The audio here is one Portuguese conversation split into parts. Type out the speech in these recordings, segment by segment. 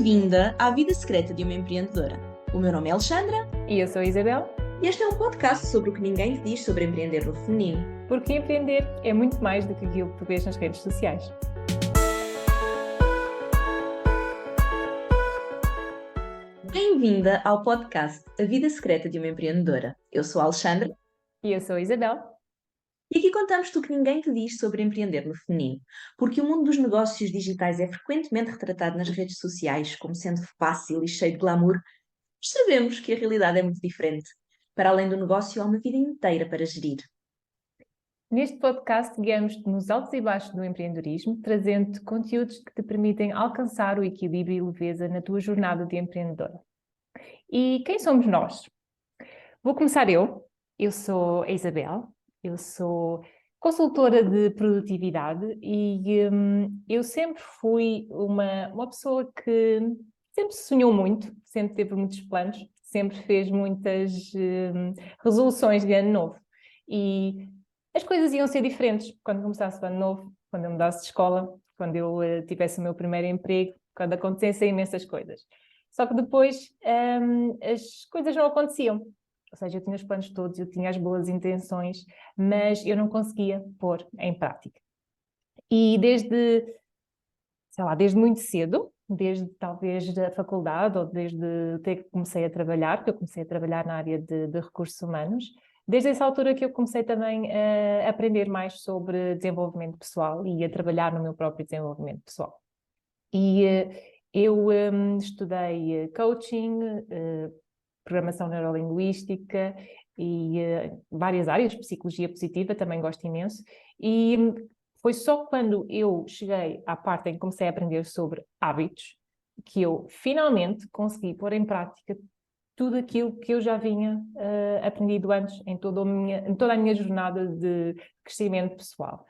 Bem-vinda à vida secreta de uma empreendedora. O meu nome é Alexandra E eu sou a Isabel, e este é um podcast sobre o que ninguém te diz sobre empreender no feminino. porque empreender é muito mais do que aquilo que tu vês nas redes sociais. Bem-vinda ao podcast A Vida Secreta de uma Empreendedora. Eu sou a Alexandra E eu sou a Isabel. e aqui contamos-te o que ninguém te diz sobre empreender no feminino, porque o mundo dos negócios digitais é frequentemente retratado nas redes sociais como sendo fácil e cheio de glamour, mas sabemos que a realidade é muito diferente. Para além do negócio, há uma vida inteira para gerir. Neste podcast guiamos-te nos altos e baixos do empreendedorismo, trazendo-te conteúdos que te permitem alcançar o equilíbrio e leveza na tua jornada de empreendedora. E quem somos nós? Vou começar eu. Eu sou a Isabel, eu sou consultora de produtividade e eu sempre fui uma pessoa que sempre sonhou muito, sempre teve muitos planos, sempre fez muitas resoluções de ano novo. E as coisas iam ser diferentes quando começasse o ano novo, quando eu mudasse de escola, quando eu tivesse o meu primeiro emprego, quando acontecessem imensas coisas. Só que depois as coisas não aconteciam. Ou seja, eu tinha os planos todos, eu tinha as boas intenções, mas eu não conseguia pôr em prática. E desde muito cedo, desde talvez da faculdade ou desde que comecei a trabalhar, porque eu comecei a trabalhar na área de recursos humanos, desde essa altura que eu comecei também a aprender mais sobre desenvolvimento pessoal e a trabalhar no meu próprio desenvolvimento pessoal. E eu estudei coaching, programação neurolinguística e várias áreas, psicologia positiva, também gosto imenso. E foi só quando eu cheguei à parte em que comecei a aprender sobre hábitos que eu finalmente consegui pôr em prática tudo aquilo que eu já vinha aprendido antes em toda a minha jornada de crescimento pessoal.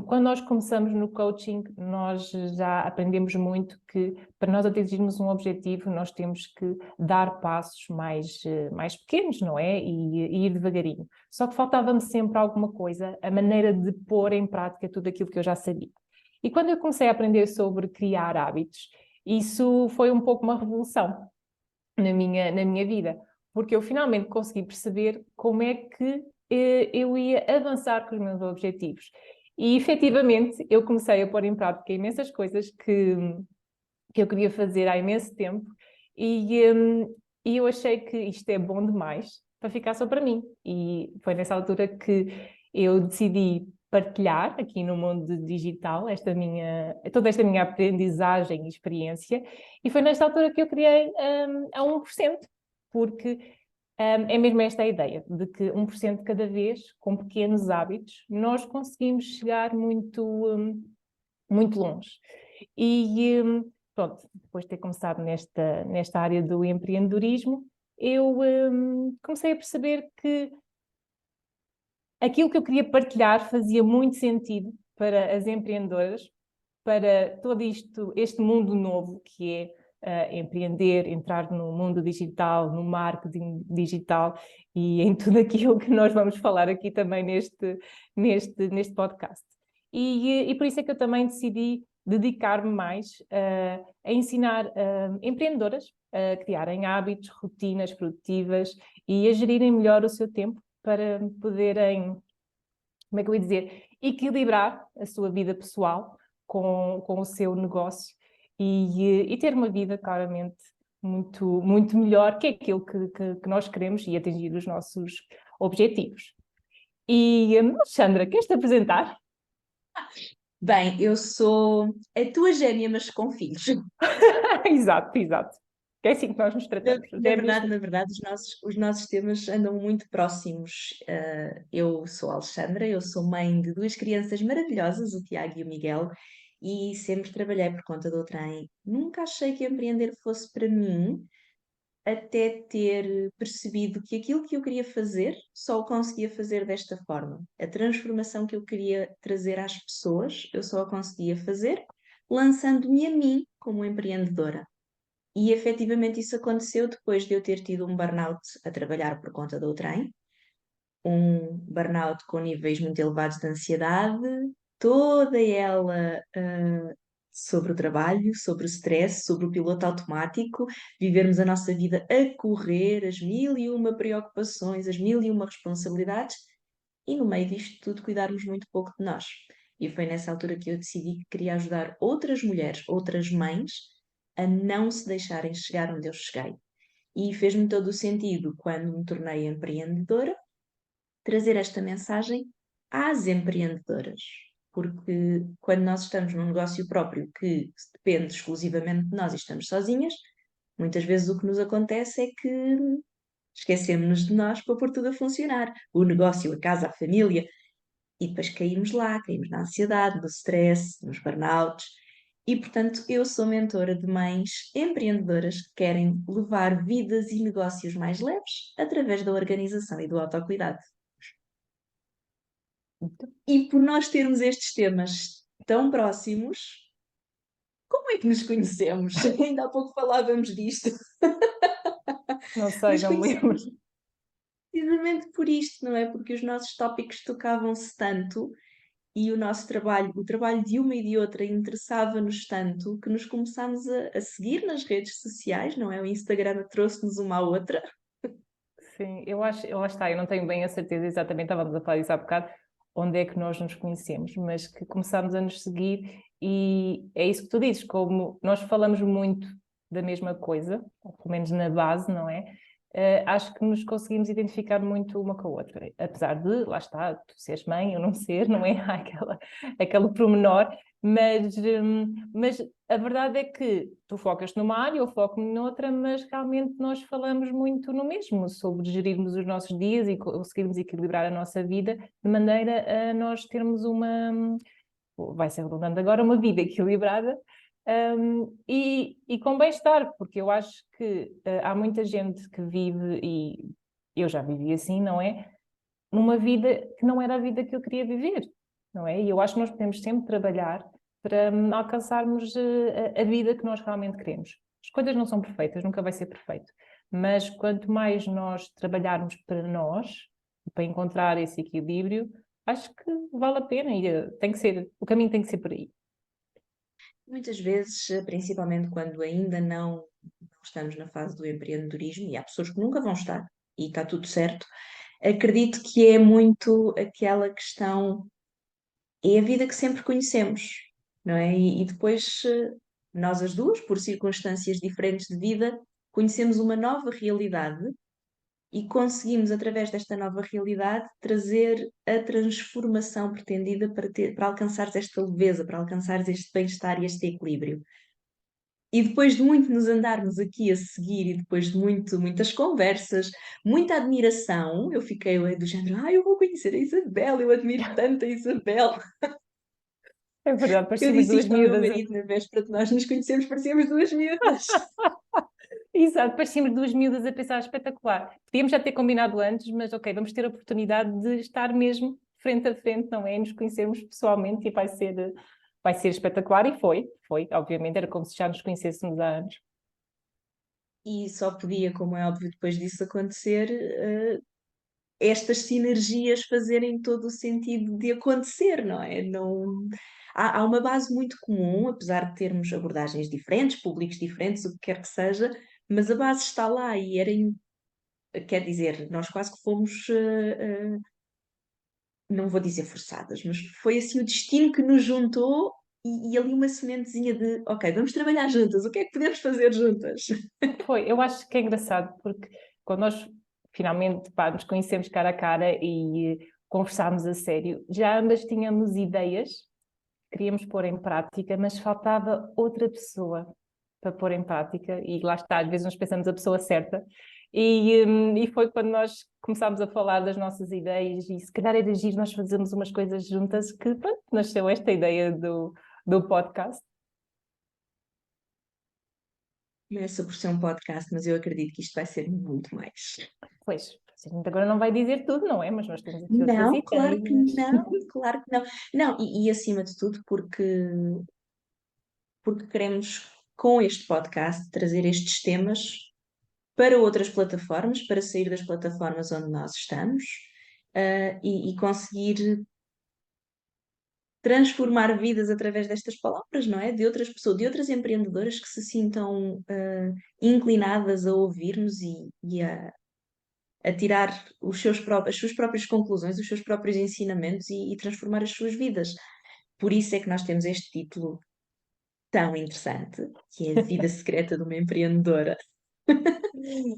Quando nós começamos no coaching, nós já aprendemos muito que para nós atingirmos um objetivo, nós temos que dar passos mais pequenos, não é? E ir devagarinho. Só que faltava-me sempre alguma coisa, a maneira de pôr em prática tudo aquilo que eu já sabia. E quando eu comecei a aprender sobre criar hábitos, isso foi um pouco uma revolução na minha vida, porque eu finalmente consegui perceber como é que eu ia avançar com os meus objetivos. E, efetivamente, eu comecei a pôr em prática imensas coisas que eu queria fazer há imenso tempo e eu achei que isto é bom demais para ficar só para mim. E foi nessa altura que eu decidi partilhar aqui no mundo digital toda esta minha aprendizagem e experiência. E foi nesta altura que eu criei a 1%, porque é mesmo esta a ideia, de que 1% cada vez, com pequenos hábitos, nós conseguimos chegar muito longe. E pronto, depois de ter começado nesta área do empreendedorismo, eu comecei a perceber que aquilo que eu queria partilhar fazia muito sentido para as empreendedoras, para todo este mundo novo que é empreender, entrar no mundo digital, no marketing digital e em tudo aquilo que nós vamos falar aqui também neste podcast. E por isso é que eu também decidi dedicar-me mais a ensinar empreendedoras a criarem hábitos, rotinas produtivas e a gerirem melhor o seu tempo para poderem, como é que eu ia dizer, equilibrar a sua vida pessoal com o seu negócio e ter uma vida claramente muito melhor que aquilo que nós queremos e atingir os nossos objetivos. E Alexandra, queres-te apresentar? Bem, eu sou a tua gêmea, mas com filhos. Exato, exato. É assim que nós nos Na, tratamos. na verdade, na verdade, os nossos temas andam muito próximos. Eu sou a Alexandra, eu sou mãe de duas crianças maravilhosas, o Tiago e o Miguel, e sempre trabalhei por conta do trem. Nunca achei que empreender fosse para mim, até ter percebido que aquilo que eu queria fazer só o conseguia fazer desta forma. A transformação que eu queria trazer às pessoas, eu só a conseguia fazer lançando-me a mim como empreendedora. E efetivamente isso aconteceu depois de eu ter tido um burnout a trabalhar por conta do trem, um burnout com níveis muito elevados de ansiedade, toda ela sobre o trabalho, sobre o stress, sobre o piloto automático, vivermos a nossa vida a correr, as mil e uma preocupações, as mil e uma responsabilidades, e no meio disto tudo cuidarmos muito pouco de nós. E foi nessa altura que eu decidi que queria ajudar outras mulheres, outras mães, a não se deixarem chegar onde eu cheguei. E fez-me todo o sentido, quando me tornei empreendedora, trazer esta mensagem às empreendedoras. Porque quando nós estamos num negócio próprio que depende exclusivamente de nós e estamos sozinhas, muitas vezes o que nos acontece é que esquecemos-nos de nós para pôr tudo a funcionar. O negócio, a casa, a família. E depois caímos lá, caímos na ansiedade, no stress, nos burnouts. E, portanto, eu sou mentora de mães empreendedoras que querem levar vidas e negócios mais leves através da organização e do autocuidado. E por nós termos estes temas tão próximos, como é que nos conhecemos? Ainda há pouco falávamos disto. Não sei, Nos não me lembro. conhecemos precisamente por isto, não é? Porque os nossos tópicos tocavam-se tanto e o nosso trabalho, o trabalho de uma e de outra, interessava-nos tanto que nos começámos a seguir nas redes sociais, não é? O Instagram trouxe-nos uma à outra. Sim, eu acho, lá está, eu não tenho bem a certeza exatamente, estávamos a falar disso há bocado, onde é que nós nos conhecemos, mas que começámos a nos seguir e é isso que tu dizes, como nós falamos muito da mesma coisa, ou pelo menos na base, não é? Acho que nos conseguimos identificar muito uma com a outra, apesar de, lá está, tu seres mãe, eu não ser, não é? Há aquele pormenor, mas a verdade é que tu focas numa área, eu foco-me noutra, mas realmente nós falamos muito no mesmo, sobre gerirmos os nossos dias e conseguirmos equilibrar a nossa vida de maneira a nós termos vai ser redundante agora, uma vida equilibrada, e com bem-estar, porque eu acho que há muita gente que vive, e eu já vivi assim, não é? Numa vida que não era a vida que eu queria viver, não é? E eu acho que nós podemos sempre trabalhar para alcançarmos a vida que nós realmente queremos. As coisas não são perfeitas, nunca vai ser perfeito, mas quanto mais nós trabalharmos para nós, para encontrar esse equilíbrio, acho que vale a pena e tem que ser, o caminho tem que ser por aí. Muitas vezes, principalmente quando ainda não estamos na fase do empreendedorismo, e há pessoas que nunca vão estar, e está tudo certo, acredito que é muito aquela questão, é a vida que sempre conhecemos, não é? E depois nós as duas, por circunstâncias diferentes de vida, conhecemos uma nova realidade e conseguimos, através desta nova realidade, trazer a transformação pretendida para alcançares esta leveza, para alcançares este bem-estar e este equilíbrio. E depois de muito nos andarmos aqui a seguir e depois de muitas conversas, muita admiração, eu fiquei do género, eu vou conhecer a Isabel, eu admiro tanto a Isabel. É verdade, Eu parecíamos disse duas isto ao meu miúdas. marido na véspera de nós nos conhecermos, parecíamos duas miúdas. Exato, parecíamos duas miúdas a pensar espetacular. Podíamos já ter combinado antes, mas ok, vamos ter a oportunidade de estar mesmo frente a frente, não é? E nos conhecermos pessoalmente e vai ser espetacular e foi, obviamente, era como se já nos conhecêssemos há anos. E só podia, como é óbvio, depois disso acontecer, estas sinergias fazerem todo o sentido de acontecer, não é? Não... há uma base muito comum, apesar de termos abordagens diferentes, públicos diferentes, o que quer que seja, mas a base está lá e quer dizer, nós quase que fomos, não vou dizer forçadas, mas foi assim o destino que nos juntou e ali uma sementezinha de, ok, vamos trabalhar juntas, o que é que podemos fazer juntas? Foi, eu acho que é engraçado porque quando nós finalmente pá, nos conhecemos cara a cara e conversámos a sério, já ambas tínhamos ideias, queríamos pôr em prática, mas faltava outra pessoa para pôr em prática e lá está, às vezes nós pensamos a pessoa certa e foi quando nós começámos a falar das nossas ideias e se calhar era giro nós fazermos umas coisas juntas que pronto, nasceu esta ideia do podcast. Começa por ser um podcast, mas eu acredito que isto vai ser muito mais. Pois, a gente agora não vai dizer tudo, não é? Mas nós temos aqui outras Não, claro que ideias. não, claro que não. Não, e acima de tudo, porque queremos, com este podcast, trazer estes temas para outras plataformas, para sair das plataformas onde nós estamos, e conseguir transformar vidas através destas palavras, não é? De outras pessoas, de outras empreendedoras que se sintam inclinadas a ouvir-nos e a tirar as suas próprias conclusões, os seus próprios ensinamentos e transformar as suas vidas. Por isso é que nós temos este título tão interessante, que é A Vida Secreta de uma Empreendedora,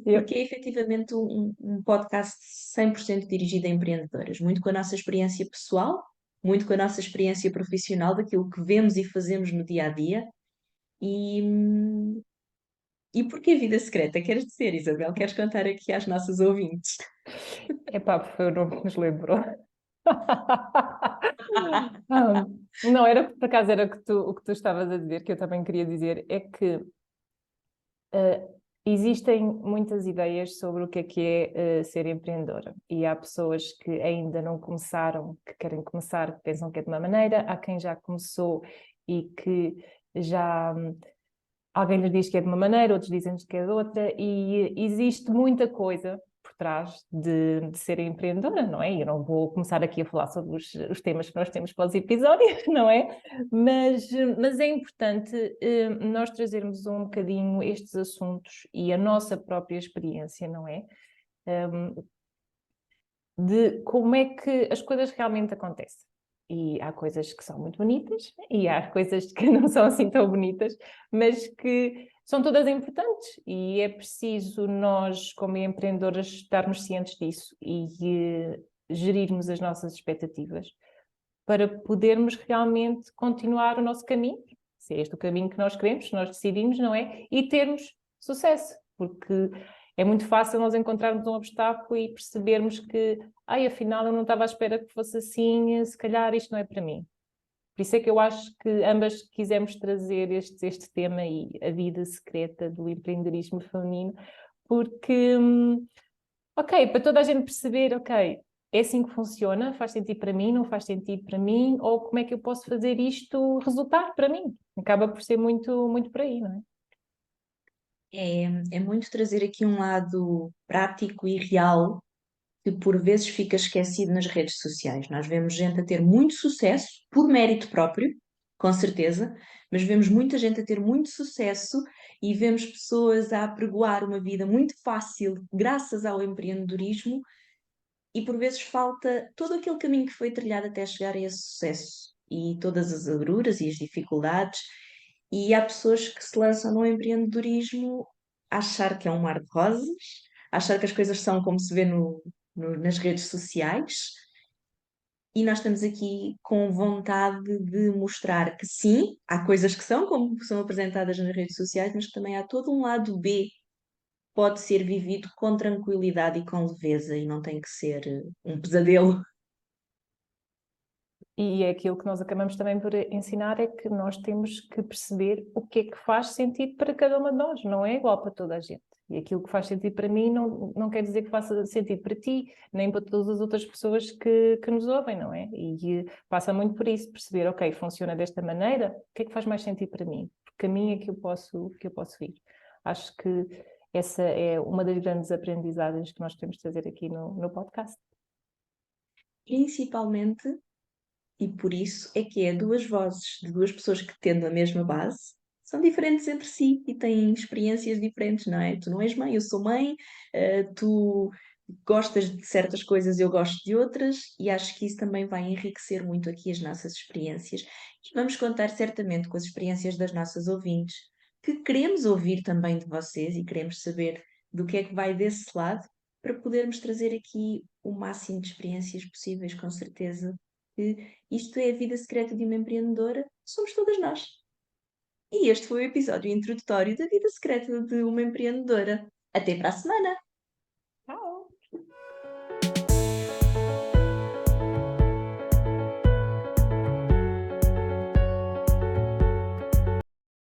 Eu, porque é efetivamente um podcast 100% dirigido a empreendedoras, muito com a nossa experiência pessoal, muito com a nossa experiência profissional, daquilo que vemos e fazemos no dia a dia. E, e porquê Vida Secreta? Queres dizer, Isabel? Queres contar aqui às nossas ouvintes? epá, foi o nome que nos lembrou. Não, era por acaso era o que tu estavas a dizer, que eu também queria dizer, é que existem muitas ideias sobre o que é ser empreendedora, e há pessoas que ainda não começaram, que querem começar, que pensam que é de uma maneira, há quem já começou e que já alguém lhes diz que é de uma maneira, outros dizem-nos que é de outra, e existe muita coisa por trás de ser empreendedora, não é? Eu não vou começar aqui a falar sobre os temas que nós temos para os episódios, não é? Mas é importante nós trazermos um bocadinho estes assuntos e a nossa própria experiência, não é? De como é que as coisas realmente acontecem. E há coisas que são muito bonitas e há coisas que não são assim tão bonitas, mas que são todas importantes e é preciso nós, como empreendedoras, estarmos cientes disso e gerirmos as nossas expectativas para podermos realmente continuar o nosso caminho, se é este o caminho que nós queremos, se nós decidimos, não é? E termos sucesso, porque é muito fácil nós encontrarmos um obstáculo e percebermos que, ai, afinal eu não estava à espera que fosse assim, se calhar isto não é para mim. Por isso é que eu acho que ambas quisemos trazer este tema e a vida secreta do empreendedorismo feminino, porque, ok, para toda a gente perceber, ok, é assim que funciona, faz sentido para mim, não faz sentido para mim, ou como é que eu posso fazer isto resultar para mim? Acaba por ser muito, muito por aí, não é? É muito trazer aqui um lado prático e real que por vezes fica esquecido nas redes sociais. Nós vemos gente a ter muito sucesso por mérito próprio, com certeza, mas vemos muita gente a ter muito sucesso e vemos pessoas a apregoar uma vida muito fácil graças ao empreendedorismo e por vezes falta todo aquele caminho que foi trilhado até chegar a esse sucesso e todas as agruras e as dificuldades. E há pessoas que se lançam no empreendedorismo a achar que é um mar de rosas, a achar que as coisas são como se vê nas redes sociais. E nós estamos aqui com vontade de mostrar que sim, há coisas que são como são apresentadas nas redes sociais, mas que também há todo um lado B que pode ser vivido com tranquilidade e com leveza e não tem que ser um pesadelo. E é aquilo que nós acabamos também por ensinar, é que nós temos que perceber o que é que faz sentido para cada uma de nós, não é igual para toda a gente. E aquilo que faz sentido para mim não quer dizer que faça sentido para ti, nem para todas as outras pessoas que nos ouvem, não é? E passa muito por isso, perceber, ok, funciona desta maneira, o que é que faz mais sentido para mim? Que caminho é que eu posso ir? Acho que essa é uma das grandes aprendizagens que nós temos de trazer aqui no podcast. Principalmente, e por isso é que é duas vozes de duas pessoas que tendo a mesma base, são diferentes entre si e têm experiências diferentes, não é? Tu não és mãe, eu sou mãe, tu gostas de certas coisas, eu gosto de outras, e acho que isso também vai enriquecer muito aqui as nossas experiências. E vamos contar certamente com as experiências das nossas ouvintes, que queremos ouvir também de vocês e queremos saber do que é que vai desse lado, para podermos trazer aqui o máximo de experiências possíveis, com certeza. Que isto é a vida secreta de uma empreendedora, somos todas nós. E este foi o episódio introdutório da vida secreta de uma empreendedora. Até para a semana!